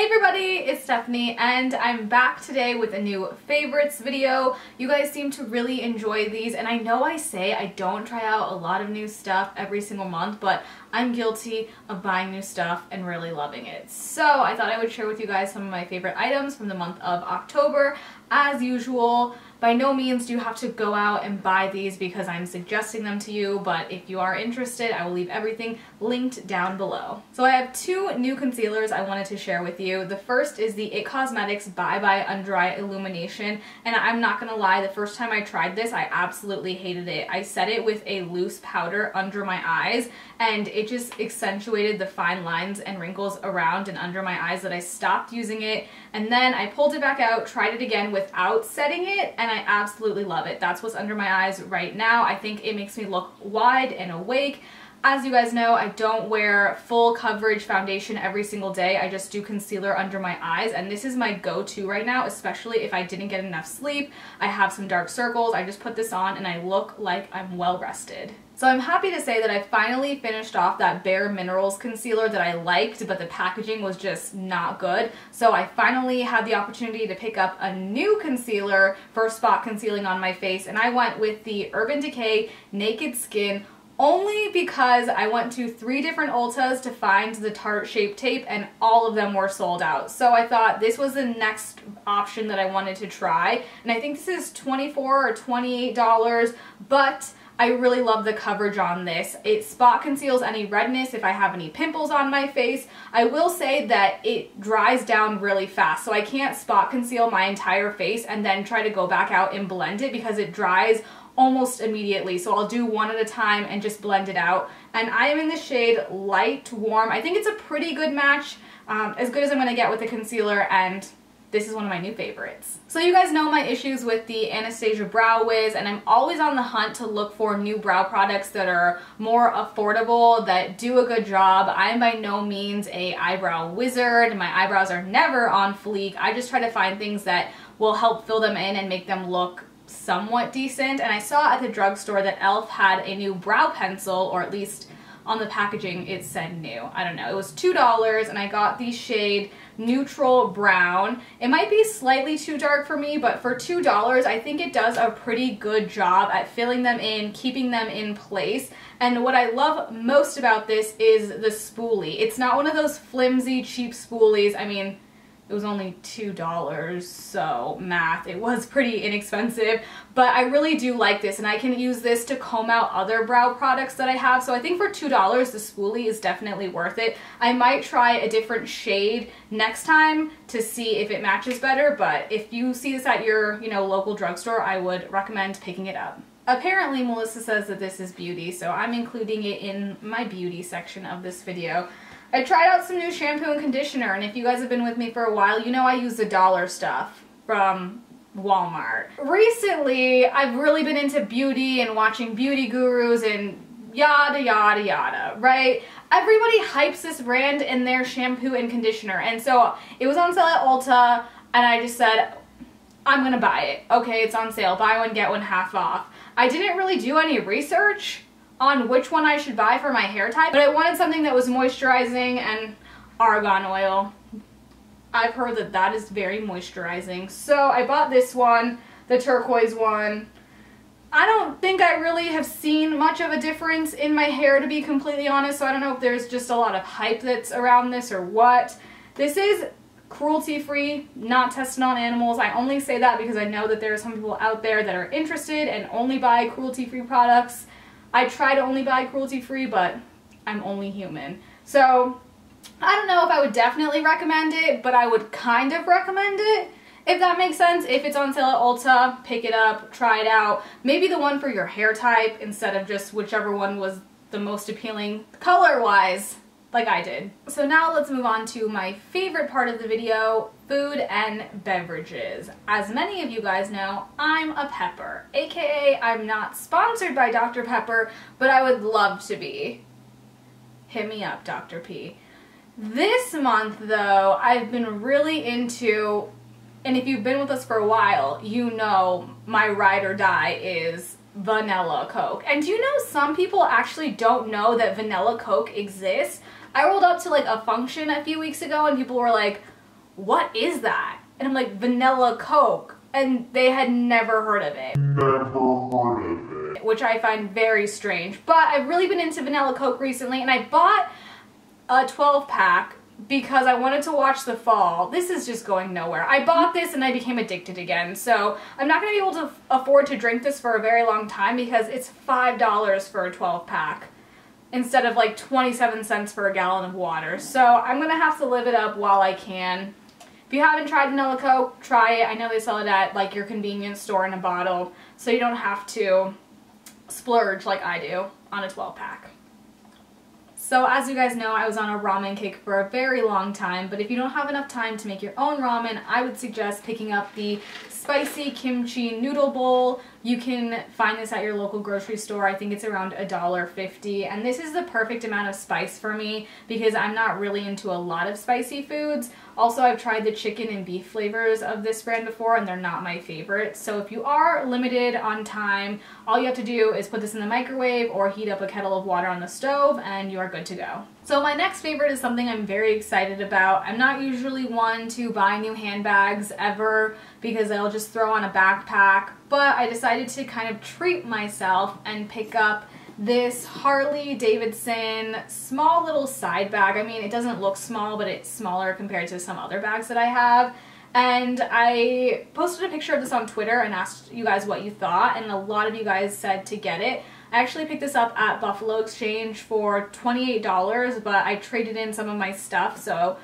Hey everybody, it's Stephanie and I'm back today with a new favorites video. You guys seem to really enjoy these, and I know I say I don't try out a lot of new stuff every single month, but I'm guilty of buying new stuff and really loving it. So I thought I would share with you guys some of my favorite items from the month of October. As usual, by no means do you have to go out and buy these because I'm suggesting them to you, but if you are interested, I will leave everything linked down below. So I have two new concealers I wanted to share with you. The first is the It Cosmetics Bye Bye Under Eye Illumination, and I'm not gonna lie, the first time I tried this, I absolutely hated it. I set it with a loose powder under my eyes, and it just accentuated the fine lines and wrinkles around and under my eyes that I stopped using it. And then I pulled it back out, tried it again without setting it, and I absolutely love it. That's what's under my eyes right now. I think it makes me look wide and awake. As you guys know, I don't wear full coverage foundation every single day. I just do concealer under my eyes, and this is my go-to right now, especially if I didn't get enough sleep, I have some dark circles, I just put this on and I look like I'm well rested. So I'm happy to say that I finally finished off that Bare Minerals concealer that I liked, but the packaging was just not good. So I finally had the opportunity to pick up a new concealer for spot concealing on my face, and I went with the Urban Decay Naked Skin only because I went to 3 different Ultas to find the Tarte Shape Tape and all of them were sold out. So I thought this was the next option that I wanted to try, and I think this is $24 or $28, but I really love the coverage on this. It spot conceals any redness if I have any pimples on my face. I will say that it dries down really fast, so I can't spot conceal my entire face and then try to go back out and blend it because it dries almost immediately. So I'll do one at a time and just blend it out. And I am in the shade Light Warm. I think it's a pretty good match, as good as I'm gonna get with the concealer, and this is one of my new favorites. So you guys know my issues with the Anastasia Brow Wiz, and I'm always on the hunt to look for new brow products that are more affordable, that do a good job. I'm by no means a eyebrow wizard. My eyebrows are never on fleek. I just try to find things that will help fill them in and make them look somewhat decent. And I saw at the drugstore that e.l.f. had a new brow pencil, or at least on the packaging it said new. I don't know. It was $2 and I got the shade Neutral Brown. It might be slightly too dark for me, but for $2 I think it does a pretty good job at filling them in, keeping them in place. And what I love most about this is the spoolie. It's not one of those flimsy cheap spoolies. I mean, it was only $2, so math, it was pretty inexpensive, but I really do like this, and I can use this to comb out other brow products that I have. So I think for $2, the spoolie is definitely worth it. I might try a different shade next time to see if it matches better, but if you see this at your, local drugstore, I would recommend picking it up. Apparently, Melissa says that this is beauty, so I'm including it in my beauty section of this video. I tried out some new shampoo and conditioner, and if you guys have been with me for a while, you know I use the dollar stuff from Walmart. Recently, I've really been into beauty and watching beauty gurus and yada yada yada, right? Everybody hypes this brand and their shampoo and conditioner, and so it was on sale at Ulta, and I just said, I'm gonna buy it. Okay, it's on sale. Buy one, get one half off. I didn't really do any research on which one I should buy for my hair type, but I wanted something that was moisturizing, and argan oil. I've heard that that is very moisturizing. So I bought this one, the turquoise one. I don't think I really have seen much of a difference in my hair, to be completely honest, so I don't know if there's just a lot of hype that's around this or what. This is cruelty-free, not tested on animals. I only say that because I know that there are some people out there that are interested and only buy cruelty-free products. I try to only buy cruelty-free, but I'm only human. So I don't know if I would definitely recommend it, but I would kind of recommend it, if that makes sense. If it's on sale at Ulta, pick it up, try it out. Maybe the one for your hair type instead of just whichever one was the most appealing color-wise, like I did. So now let's move on to my favorite part of the video, food and beverages. As many of you guys know, I'm a pepper, aka I'm not sponsored by Dr. Pepper, but I would love to be. Hit me up, Dr. P. This month though, I've been really into, and if you've been with us for a while, you know my ride or die is vanilla Coke. And do you know some people actually don't know that vanilla Coke exists? I rolled up to like a function a few weeks ago and people were like, what is that? And I'm like, vanilla Coke. And they had never heard of it. Which I find very strange. But I've really been into vanilla Coke recently, and I bought a 12-pack because I wanted to watch the fall. This is just going nowhere. I bought this and I became addicted again. So I'm not going to be able to afford to drink this for a very long time because it's $5 for a 12-pack instead of like 27 cents for a gallon of water. So I'm going to have to live it up while I can. If you haven't tried vanilla Coke, try it. I know they sell it at like your convenience store in a bottle, so you don't have to splurge like I do on a 12-pack. So as you guys know, I was on a ramen kick for a very long time, but if you don't have enough time to make your own ramen, I would suggest picking up the spicy kimchi noodle bowl. You can find this at your local grocery store. I think it's around $1.50, and this is the perfect amount of spice for me because I'm not really into a lot of spicy foods. Also, I've tried the chicken and beef flavors of this brand before, and they're not my favorite. So if you are limited on time, all you have to do is put this in the microwave or heat up a kettle of water on the stove, and you are good to go. So my next favorite is something I'm very excited about. I'm not usually one to buy new handbags ever because I'll just throw on a backpack, but I decided to kind of treat myself and pick up this Harley Davidson small little side bag. I mean, it doesn't look small, but it's smaller compared to some other bags that I have. And I posted a picture of this on Twitter and asked you guys what you thought, and a lot of you guys said to get it. I actually picked this up at Buffalo Exchange for $28, but I traded in some of my stuff, so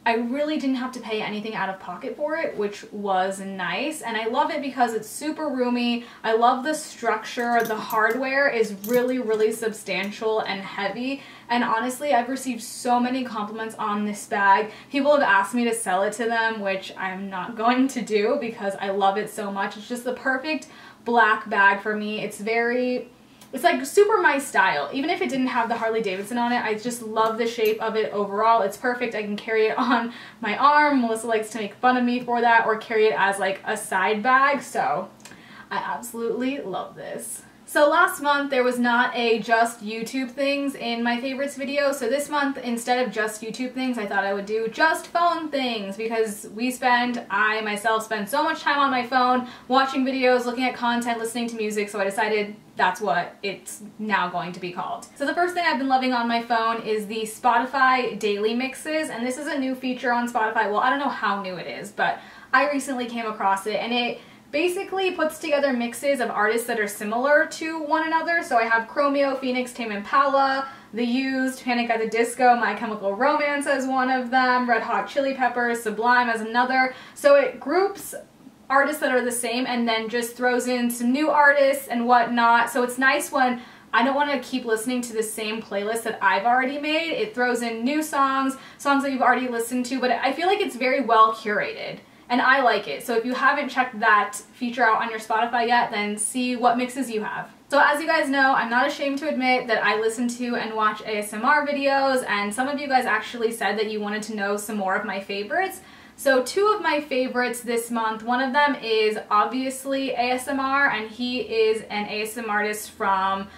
I really didn't have to pay anything out of pocket for it, which was nice. And I love it because it's super roomy. I love the structure. The hardware is really, really substantial and heavy. And honestly, I've received so many compliments on this bag. People have asked me to sell it to them, which I'm not going to do because I love it so much. It's just the perfect black bag for me. It's like super my style. Even if it didn't have the Harley Davidson on it, I just love the shape of it overall. It's perfect. I can carry it on my arm. Melissa likes to make fun of me for that, or carry it as like a side bag. So I absolutely love this. So last month there was not a just YouTube things in my favorites video, so this month instead of just YouTube things I thought I would do just phone things because I myself spend so much time on my phone watching videos, looking at content, listening to music, so I decided that's what it's now going to be called. So the first thing I've been loving on my phone is the Spotify daily mixes, and this is a new feature on Spotify. Well, I don't know how new it is, but I recently came across it, and it basically puts together mixes of artists that are similar to one another. So I have Chromeo, Phoenix, Tame Impala, The Used, Panic at the Disco, My Chemical Romance as one of them, Red Hot Chili Peppers, Sublime as another. So it groups artists that are the same and then just throws in some new artists and whatnot. So it's nice when I don't want to keep listening to the same playlist that I've already made. It throws in new songs that you've already listened to, but I feel like it's very well curated. And I like it. So if you haven't checked that feature out on your Spotify yet, then see what mixes you have. So as you guys know, I'm not ashamed to admit that I listen to and watch ASMR videos, and some of you guys actually said that you wanted to know some more of my favorites. So two of my favorites this month, one of them is obviously ASMR, and he is an ASMR artist from,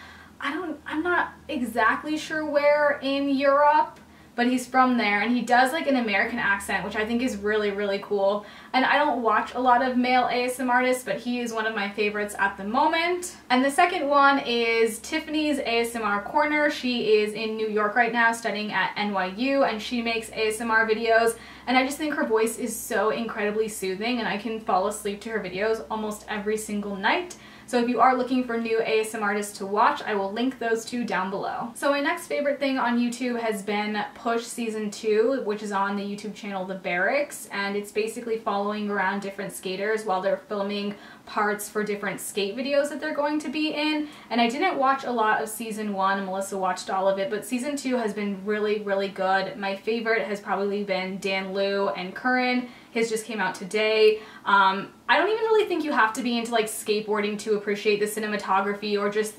I'm not exactly sure where in Europe, but he's from there, and he does like an American accent, which I think is really, really cool. And I don't watch a lot of male ASMR artists, but he is one of my favorites at the moment. And the second one is Tiffany's ASMR Corner. She is in New York right now studying at NYU, and she makes ASMR videos, and I just think her voice is so incredibly soothing, and I can fall asleep to her videos almost every single night. So if you are looking for new ASMR artists to watch, I will link those two down below. So my next favorite thing on YouTube has been Push Season 2, which is on the YouTube channel The Barracks, and it's basically following around different skaters while they're filming parts for different skate videos that they're going to be in. And I didn't watch a lot of Season 1, Melissa watched all of it, but Season 2 has been really, really good. My favorite has probably been Dan Liu and Curran. His just came out today. I don't even really think you have to be into like skateboarding to appreciate the cinematography or just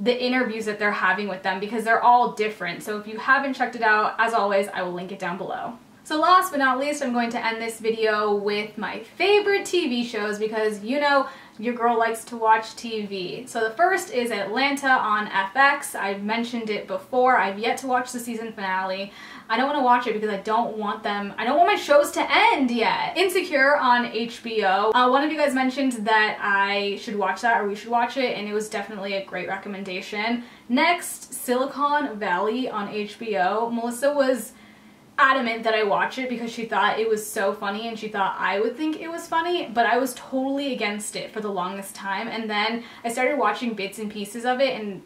the interviews that they're having with them, because they're all different. So if you haven't checked it out, as always, I will link it down below. So last but not least, I'm going to end this video with my favorite TV shows because you know your girl likes to watch TV. So the first is Atlanta on FX. I've mentioned it before. I've yet to watch the season finale. I don't want to watch it because I don't want my shows to end yet. Insecure on HBO. One of you guys mentioned that I should watch that, or we should watch it, and it was definitely a great recommendation. Next, Silicon Valley on HBO. Melissa was adamant that I watch it because she thought it was so funny and she thought I would think it was funny, but I was totally against it for the longest time, and then I started watching bits and pieces of it and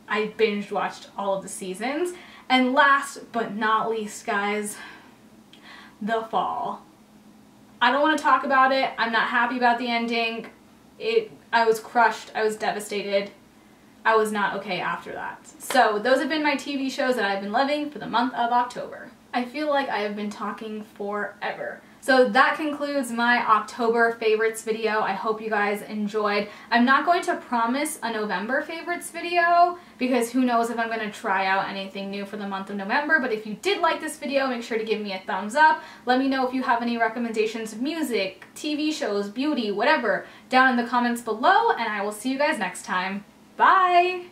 I binge watched all of the seasons. And last but not least, guys, The Fall. I don't want to talk about it. I'm not happy about the ending. I was crushed. I was devastated. I was not okay after that. So those have been my TV shows that I've been loving for the month of October. I feel like I have been talking forever. So that concludes my October favorites video. I hope you guys enjoyed. I'm not going to promise a November favorites video because who knows if I'm going to try out anything new for the month of November, but if you did like this video, make sure to give me a thumbs up. Let me know if you have any recommendations of music, TV shows, beauty, whatever, down in the comments below, and I will see you guys next time. Bye!